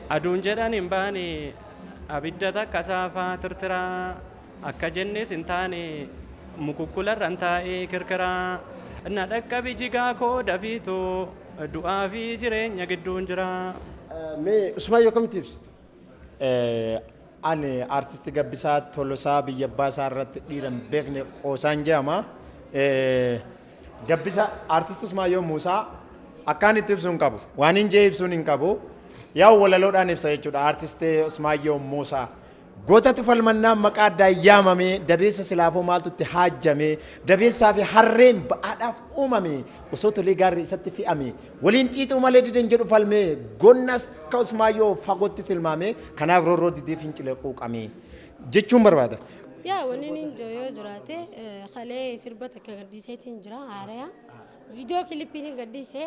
aduun jedhan hin baane abidda takka saafaa tirtiraa akka jennes hin taane mukukkularra hin taa'ee kirkiraa na dhaqqabi jigaa koo dafiitoo du'aa fi jireenya gidduun jira. Mee Usmaayyoo akkamitti ibsita? Ani artisti Gabbisaa Tolosaa biyya abbaa isaa irratti dhiiran beekne qoosaan jedhama. Gabbisa artisti Usmaayyoo Muusaa akkaan itti ibsuun qabu. Waan hin jee ibsuun hin qabu. Yaa walaloodhaan ibsa jechuudha artisti Usmaayyoo Muusaa. Gootatu falmannaan maqaa addaa yaamame dabeessa silaafoo maaltu itti haajjame dabeessaa fi harreen ba'aadhaaf uumame osoo tolee gaarri isatti fe'ame waliin xiixuu malee didan jedhu falme gonnas ka Usmaayyoo fagootti tilmaame kanaaf roorroo didee fincilee quuqame jechuun barbaada. Yaa wanni inni yoo jiraate kalee sirba takka gadhiiseetiin jira haaraya. Video clipini gadhiise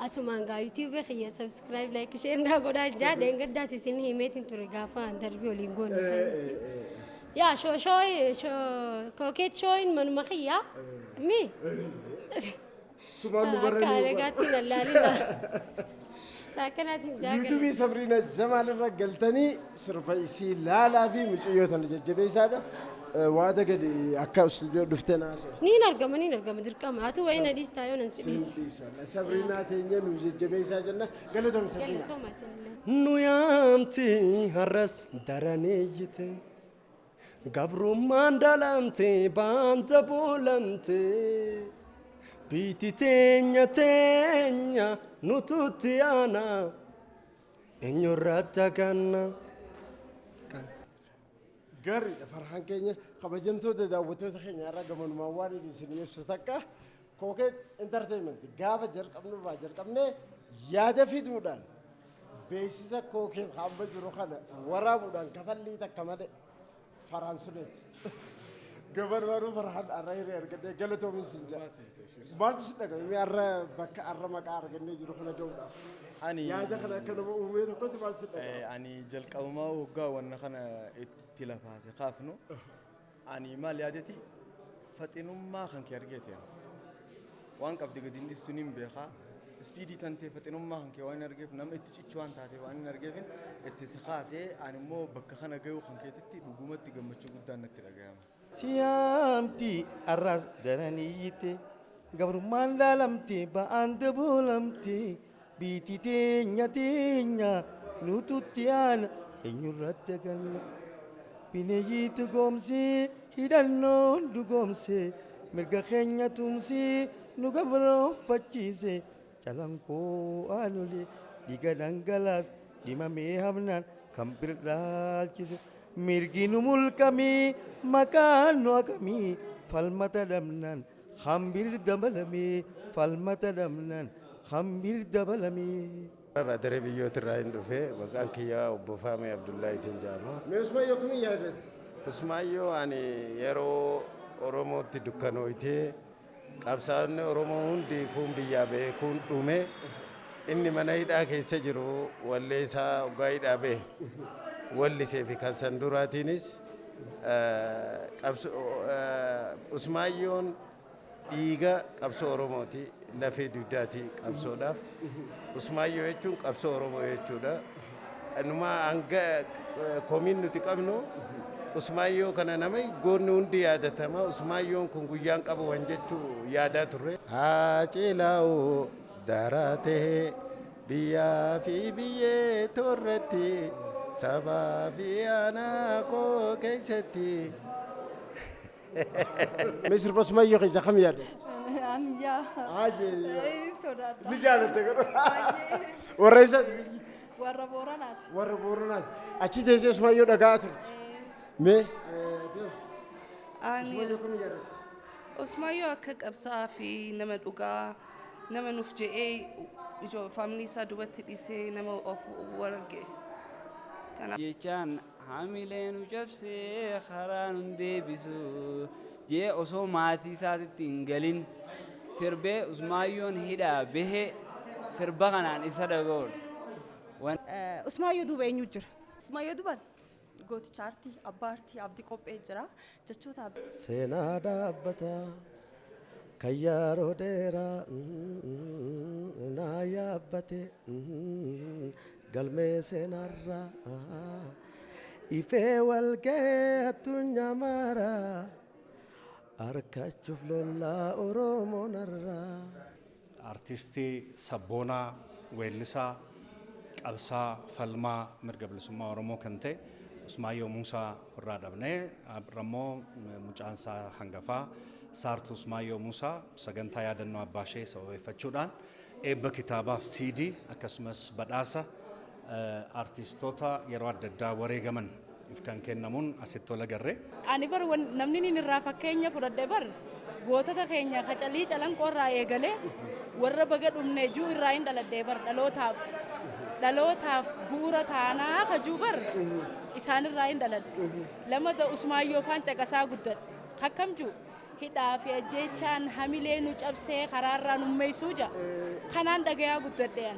asumaan gaa YouTube kiyya subscribe like share ndaa godhaa jira deengaddaa sisin himeetiin ture gaafa interview waliin goone sanis. Yaa kokeet shooyin manuma kiyya mi. Subhaan nu barreeffame. Kaalegaatti nallaalila. Taakanaatiin jaaga. YouTube Sabrina Jamaal irra galtanii sirba isii laalaa fi mucayyoota jajjabeessaadha. Waada gadi akka studio dhuftee naasoo. Niin argama dirqama atu wayna dhiistaa yoo nan sidhiis. Sabrina teenya nu jajjabeessaa jenna galatoom Sabrina. Galatooma isinillee. Nu yaamti har'as daraneeyyite gabrummaan dalamte baanta boolamte biiti teenya nututti aana eenyurratti ganna. Gaariidha farhaan keenya kabajamtoota daawwattoota keenya irraa gamanumaan waan isin ibsu takka Kokeet entertainment gaafa jalqabnee yaada fiduudhaan beeksisa Kokeet hamba jiru kana waraabuudhaan kafallii takka malee farhaan suneeti. Gabanumaanuu farhaan arra hiree argannee galatoomin sin jira. Maaltu si dhaga'e arra bakka arra maqaa argannee jiru kana ga'uudhaaf. Yaada kana akka nama uumee tokkotti maaltu si dhaga'e? Ani jalqabumaa hoggaa wanna kana itti lafaase kaafnu ani maal yaadeti faxinummaa kan kee argeete waan qabdi gadi inni suniin beekaa ispiidii tantee faxinummaa kan kee waan argeef nama itti cichu waan taatee waan hin argeefin itti si kaasee ani immoo bakka kana ga'uu kan keetitti dhugumatti gammachuu guddaan natti dhaga'ama. Siyaamti arras daraniyyite gabrummaan laalamte ba'aan daboolamte biiti teenya nututti aana eenyurratti ganna. Bineeyyiitu goomsee hidhannoon dhugoomsee mirga keenya tumsee nu gabroonfachiise calankoo aanolee dhiiga dhangalaas dhimamee hamnaan kan birdaalchise mirgi nu mulqamee maqaan nu hakamee falmata dhabnaan hambir dabalamee falmata dhabnaan hambir dabalamee. Raadiyoo biyyoota irraa hin dhufe maqaan kiyyaa obbo Faamee Abdullaahitiin jedhama. Mee Usmaayyoo akkamiin yaadate? Usmaayyoo ani yeroo Oromootti dukkanooytee qabsaa'onni Oromoo hundi kun biyyaa ba'ee kun dhume inni mana hidhaa keessa jiru wallee isaa hoggaa hidhaa ba'e wallisee fi kan san duraatiinis Usmaayyoon dhiiga qabsoo Oromooti lafee dugdaati qabsoodhaaf Usmaayyoo jechuun qabsoo Oromoo jechuudha. Numa hanga komiin nuti qabnu Usmaayyoo kana nama goonni hundi yaadatama. Usmaayyoon kun guyyaan qabu waan jechuu yaadaa turre. Haacilaa'oo daratee biyyaa fi biyyee torratti sabaa fi aanaa koo keessatti. Mee sirba Usmaayyoo keessa kam yaadate? Anja. Aje. Sodaadha. Ni jaalatte godhu. Warra isaati biyyi. Warra Booranaati. Warra Booranaati. Achi teessee Usmaayyoo dhagaa turte. Mee Usmaayyoo kam yaadatte? Usmaayyoo akka qabsaa'aa fi nama dhugaa nama nuuf je'ee faamilii isaa duubatti dhiisee nama of warge. Jechaan hamilee nu cabsee karaa nu deebisu jee osoo maatii isaatitti hin galin sirbee Usmaayyoon hidhaa bahee sirba kanaan isa dhaga'uun. Usmaayyoo duuba eenyu jira? Usmaayyoo duubaan gooticha aartii abbaa aartii abdii qophee jira jechoota. Seenaa dhaabbataa kan yeroo dheeraa naa yaabbate galmee seenarraa ifee walgee addunyaa maaraa harkachuuf lollaa oromoonarraa. Artistii sabboonaa weellisaa qabsaa falmaa mirga bilisummaa oromoo kan ta'e Usmaayyoo Muusaa irraa dhabnee ammoo mucaansaa hangafaa Saartuu Usmaayyoo Muusaa sagantaa yaadannoo abbaa ishee sababeeffachuudhaan eebba kitaabaaf CD akkasumas badhaasa artistoota yeroo adda addaa wareegaman kan kennamuun asitti tola garree. Ani bar namni inni irraa fakkeenya fudhadhe bar gootota keenya Hacalii Calanqoo irraa eegalee warra baga dhumne juu irraa hin dhaladhee bar dhalootaaf bu'uura taanaa kajuu bar isaan irraa hin dhaladhe. Lamada Usmaayyoo faan caqasaa guddadhe. Akkam juu hidhaa fi ajjeechaan hamilee nu cabsee karaarraa nummeessuu jira. Kanaan dhagayaa guddadheen.